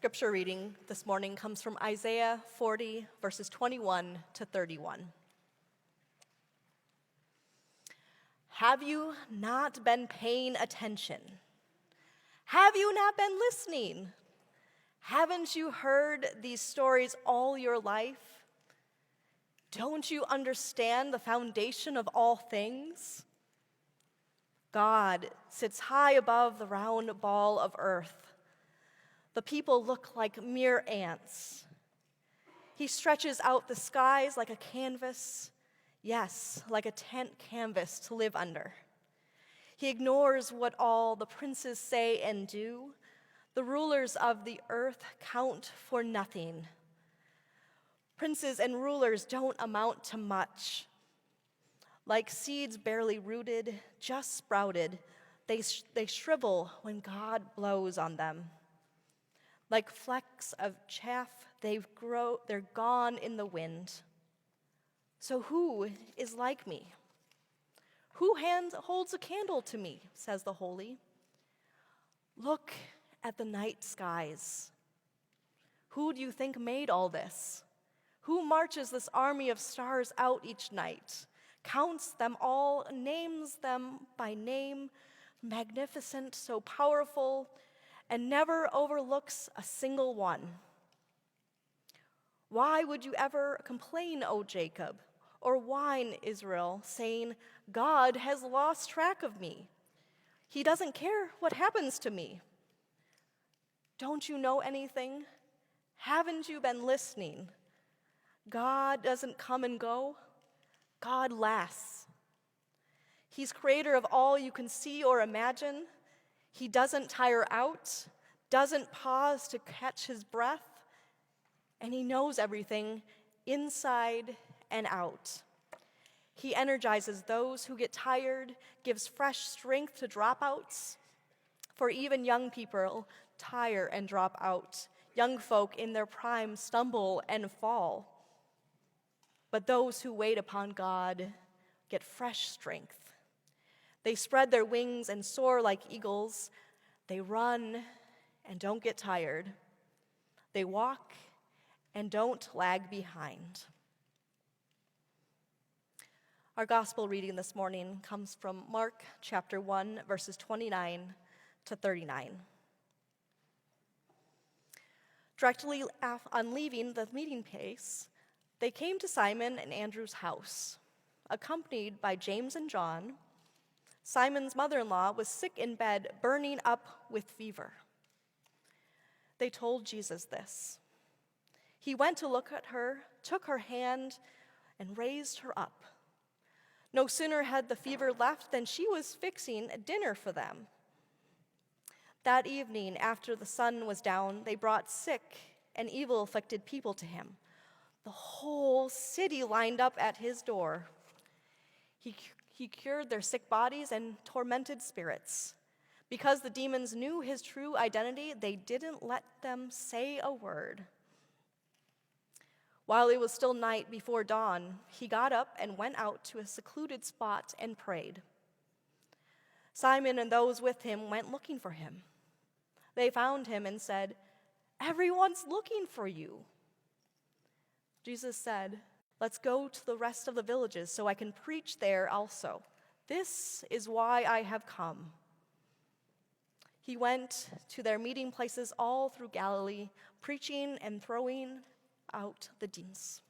Scripture reading this morning comes from Isaiah 40, verses 21 to 31. Have you not been paying attention? Have you not been listening? Haven't you heard these stories all your life? Don't you understand the foundation of all things? God sits high above the round ball of earth. The people look like mere ants. He stretches out the skies like a canvas, yes, like a tent canvas to live under. He ignores what all the princes say and do. The rulers of the earth count for nothing. Princes and rulers don't amount to much. Like seeds barely rooted, just sprouted, they shrivel when God blows on them. Like flecks of chaff, they're gone in the wind. So who is like me? Who holds a candle to me, says the Holy. Look at the night skies. Who do you think made all this? Who marches this army of stars out each night, counts them all, names them by name, magnificent, so powerful, and never overlooks a single one? Why would you ever complain, O Jacob, or whine, Israel, saying, God has lost track of me. He doesn't care what happens to me. Don't you know anything? Haven't you been listening? God doesn't come and go. God lasts. He's creator of all you can see or imagine. He doesn't tire out, doesn't pause to catch his breath, and he knows everything inside and out. He energizes those who get tired, gives fresh strength to dropouts. For even young people tire and drop out. Young folk in their prime stumble and fall. But those who wait upon God get fresh strength. They spread their wings and soar like eagles. They run and don't get tired. They walk and don't lag behind. Our gospel reading this morning comes from Mark chapter 1, verses 29 to 39. Directly on leaving the meeting place, they came to Simon and Andrew's house, accompanied by James and John. Simon's mother-in-law was sick in bed, burning up with fever. They told Jesus this. He went to look at her, took her hand, and raised her up. No sooner had the fever left than she was fixing a dinner for them. That evening, after the sun was down, they brought sick and evil-afflicted people to him. The whole city lined up at his door. He cured their sick bodies and tormented spirits. Because the demons knew his true identity, they didn't let them say a word. While it was still night before dawn, he got up and went out to a secluded spot and prayed. Simon and those with him went looking for him. They found him and said, "Everyone's looking for you." Jesus said, "Let's go to the rest of the villages so I can preach there also. This is why I have come." He went to their meeting places all through Galilee, preaching and throwing out the demons.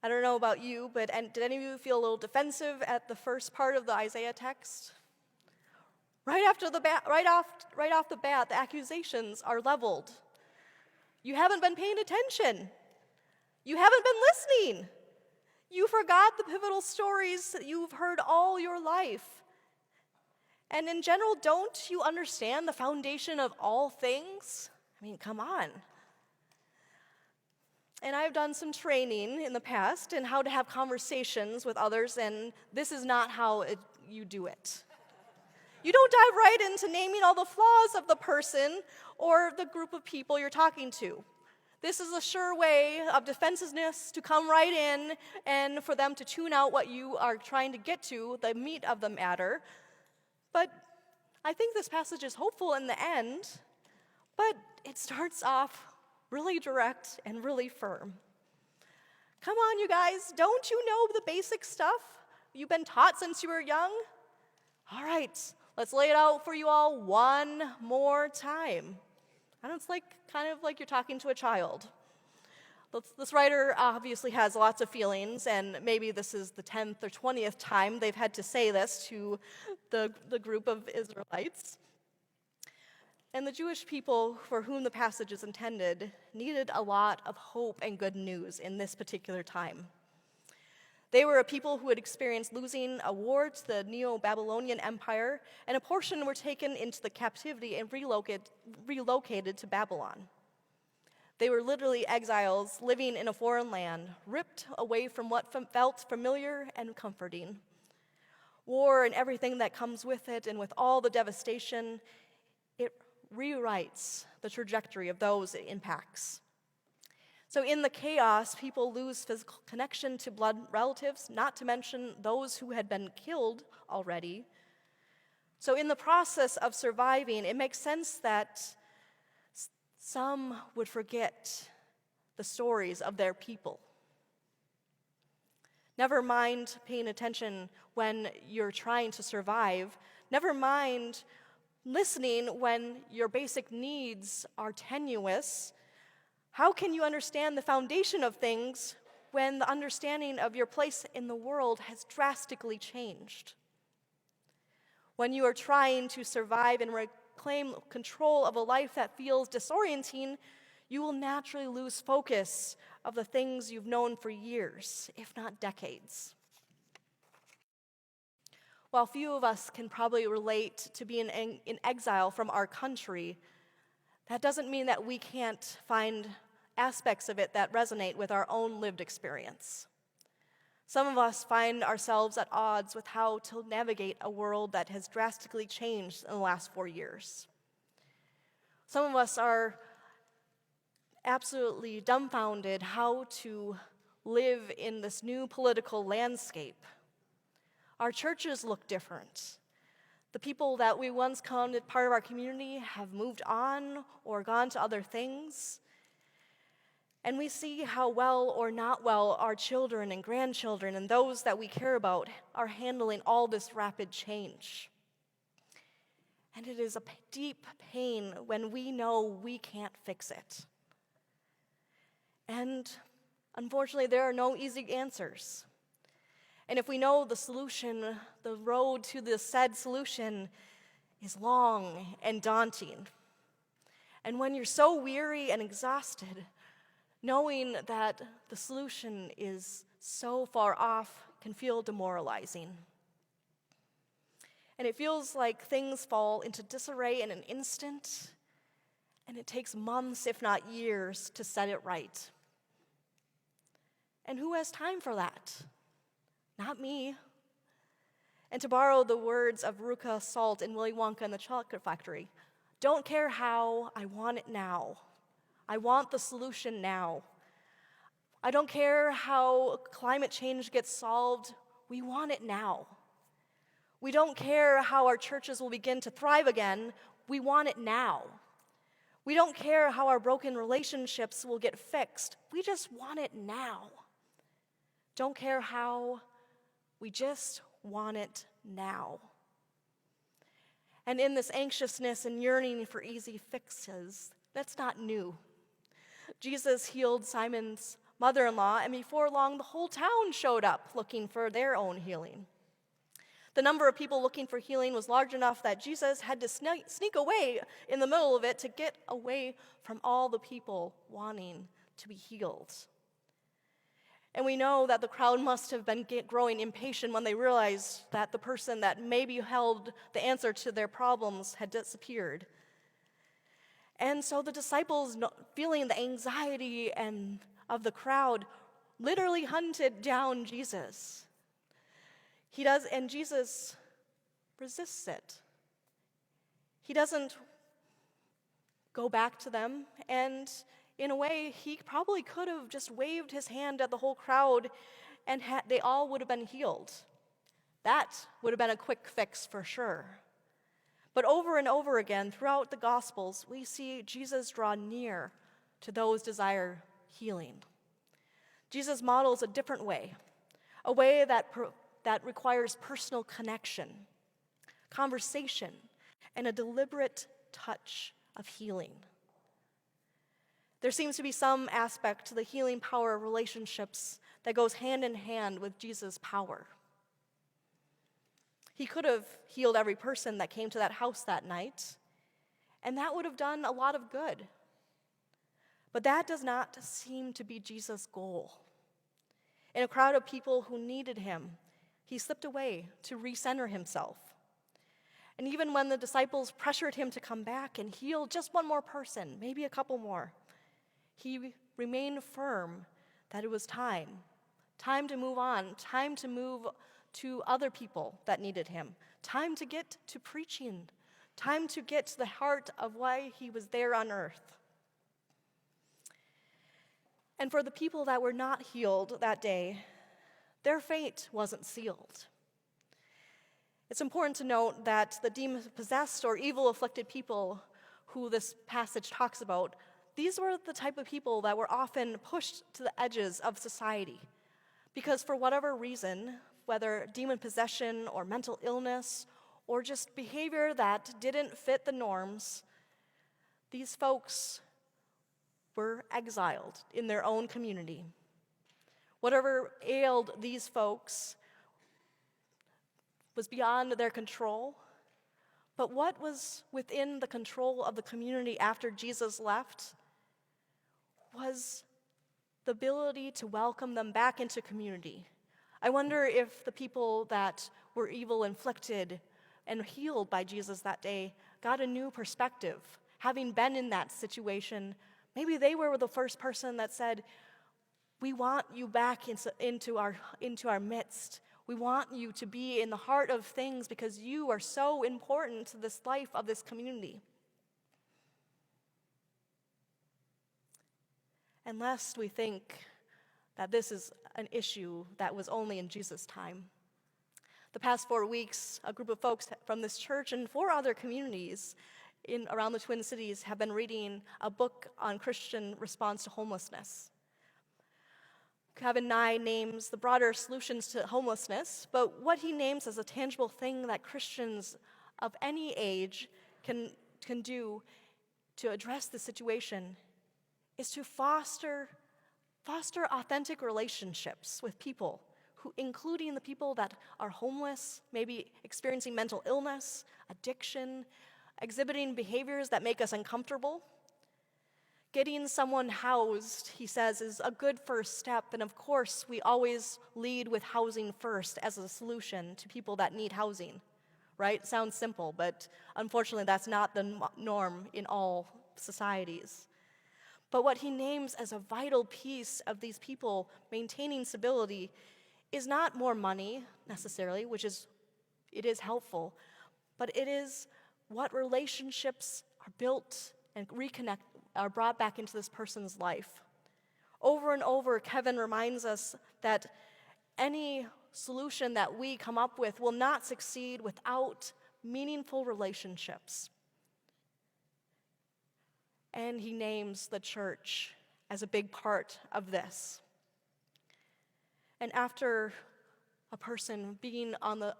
I don't know about you, but did any of you feel a little defensive at the first part of the Isaiah text? Right off the bat, the accusations are leveled. You haven't been paying attention. You haven't been listening. You forgot the pivotal stories that you've heard all your life. And in general, don't you understand the foundation of all things? I mean, come on. And I've done some training in the past in how to have conversations with others, and this is not how you do it. You don't dive right into naming all the flaws of the person or the group of people you're talking to. This is a sure way of defensiveness to come right in and for them to tune out what you are trying to get to, the meat of the matter. But I think this passage is hopeful in the end, but it starts off really direct and really firm. Come on, you guys, don't you know the basic stuff you've been taught since you were young? All right, let's lay it out for you all one more time. And it's kind of like you're talking to a child. This writer obviously has lots of feelings, and maybe this is the 10th or 20th time they've had to say this to the group of Israelites. And the Jewish people for whom the passage is intended needed a lot of hope and good news in this particular time. They were a people who had experienced losing a war to the Neo-Babylonian Empire, and a portion were taken into the captivity and relocated to Babylon. They were literally exiles living in a foreign land, ripped away from what felt familiar and comforting. War and everything that comes with it, and with all the devastation, it rewrites the trajectory of those it impacts. So in the chaos, people lose physical connection to blood relatives, not to mention those who had been killed already. So in the process of surviving, it makes sense that some would forget the stories of their people. Never mind paying attention when you're trying to survive. Never mind listening when your basic needs are tenuous. How can you understand the foundation of things when the understanding of your place in the world has drastically changed? When you are trying to survive and reclaim control of a life that feels disorienting, you will naturally lose focus of the things you've known for years, if not decades. While few of us can probably relate to being in exile from our country, that doesn't mean that we can't find aspects of it that resonate with our own lived experience. Some of us find ourselves at odds with how to navigate a world that has drastically changed in the last 4 years. Some of us are absolutely dumbfounded how to live in this new political landscape. Our churches look different. The people that we once counted part of our community have moved on or gone to other things. And we see how well or not well our children and grandchildren and those that we care about are handling all this rapid change. And it is a deep pain when we know we can't fix it. And unfortunately, there are no easy answers. And if we know the solution, the road to the said solution is long and daunting. And when you're so weary and exhausted, knowing that the solution is so far off can feel demoralizing. And it feels like things fall into disarray in an instant, and it takes months, if not years, to set it right. And who has time for that? Not me. And to borrow the words of Veruca Salt in Willy Wonka and the Chocolate Factory, don't care how, I want it now. I want the solution now. I don't care how climate change gets solved, we want it now. We don't care how our churches will begin to thrive again, we want it now. We don't care how our broken relationships will get fixed, we just want it now. Don't care how, we just want it now. And in this anxiousness and yearning for easy fixes, that's not new. Jesus healed Simon's mother-in-law, and before long, the whole town showed up looking for their own healing. The number of people looking for healing was large enough that Jesus had to sneak away in the middle of it to get away from all the people wanting to be healed. And we know that the crowd must have been growing impatient when they realized that the person that maybe held the answer to their problems had disappeared. And so the disciples, feeling the anxiety of the crowd, literally hunted down Jesus. And Jesus resists it. He doesn't go back to them, and in a way, he probably could have just waved his hand at the whole crowd and they all would have been healed. That would have been a quick fix for sure. But over and over again throughout the Gospels, we see Jesus draw near to those desire healing. Jesus models a different way, a way that requires personal connection, conversation, and a deliberate touch of healing. There seems to be some aspect to the healing power of relationships that goes hand in hand with Jesus' power. He could have healed every person that came to that house that night, and that would have done a lot of good. But that does not seem to be Jesus' goal. In a crowd of people who needed him, he slipped away to recenter himself. And even when the disciples pressured him to come back and heal just one more person, maybe a couple more, he remained firm that it was time to move on, time to move to other people that needed him, time to get to preaching, time to get to the heart of why he was there on earth. And for the people that were not healed that day, their fate wasn't sealed. It's important to note that the demon-possessed or evil-afflicted people who this passage talks about, these were the type of people that were often pushed to the edges of society. Because for whatever reason, whether demon possession or mental illness or just behavior that didn't fit the norms, these folks were exiled in their own community. Whatever ailed these folks was beyond their control, but what was within the control of the community after Jesus left was the ability to welcome them back into community. I wonder if the people that were evil inflicted and healed by Jesus that day got a new perspective. Having been in that situation, maybe they were the first person that said, "We want you back into our midst. We want you to be in the heart of things because you are so important to this life of this community." Unless we think that this is an issue that was only in Jesus' time. The past 4 weeks, a group of folks from this church and 4 other communities around the Twin Cities have been reading a book on Christian response to homelessness. Kevin Nye names the broader solutions to homelessness, but what he names as a tangible thing that Christians of any age can do to address the situation is to foster authentic relationships with people, including the people that are homeless, maybe experiencing mental illness, addiction, exhibiting behaviors that make us uncomfortable. Getting someone housed, he says, is a good first step, and of course, we always lead with housing first as a solution to people that need housing, right? Sounds simple, but unfortunately, that's not the norm in all societies. But what he names as a vital piece of these people maintaining stability is not more money, necessarily, it is helpful, but it is what relationships are built and are brought back into this person's life. Over and over, Kevin reminds us that any solution that we come up with will not succeed without meaningful relationships. And he names the church as a big part of this. And after a person being on the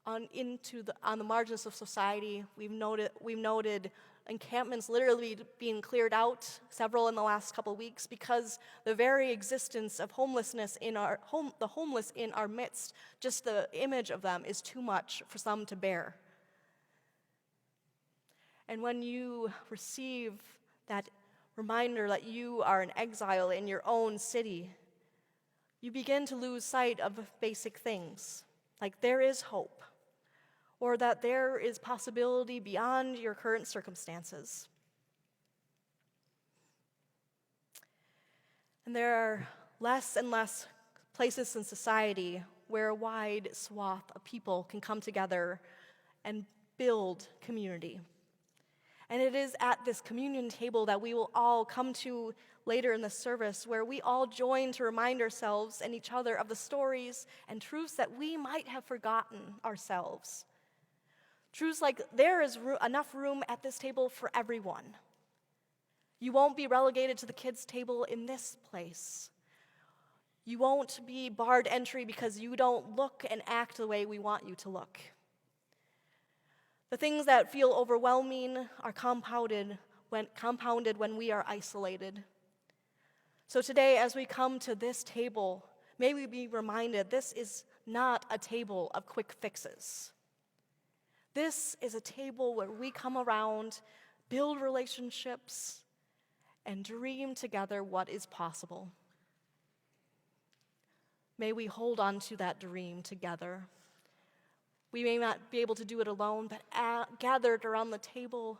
margins of society, we've noted encampments literally being cleared out, several in the last couple weeks, because the very existence of homelessness the homeless in our midst, just the image of them is too much for some to bear. And when you receive that reminder that you are an exile in your own city, you begin to lose sight of basic things, like there is hope, or that there is possibility beyond your current circumstances. And there are less and less places in society where a wide swath of people can come together and build community. And it is at this communion table that we will all come to later in the service, where we all join to remind ourselves and each other of the stories and truths that we might have forgotten ourselves. Truths like there is enough room at this table for everyone. You won't be relegated to the kids' table in this place. You won't be barred entry because you don't look and act the way we want you to look. The things that feel overwhelming are compounded when we are isolated. So today, as we come to this table, may we be reminded this is not a table of quick fixes. This is a table where we come around, build relationships, and dream together what is possible. May we hold on to that dream together. We may not be able to do it alone, but gathered around the table,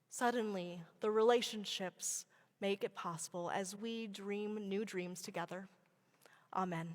suddenly the relationships make it possible as we dream new dreams together. Amen.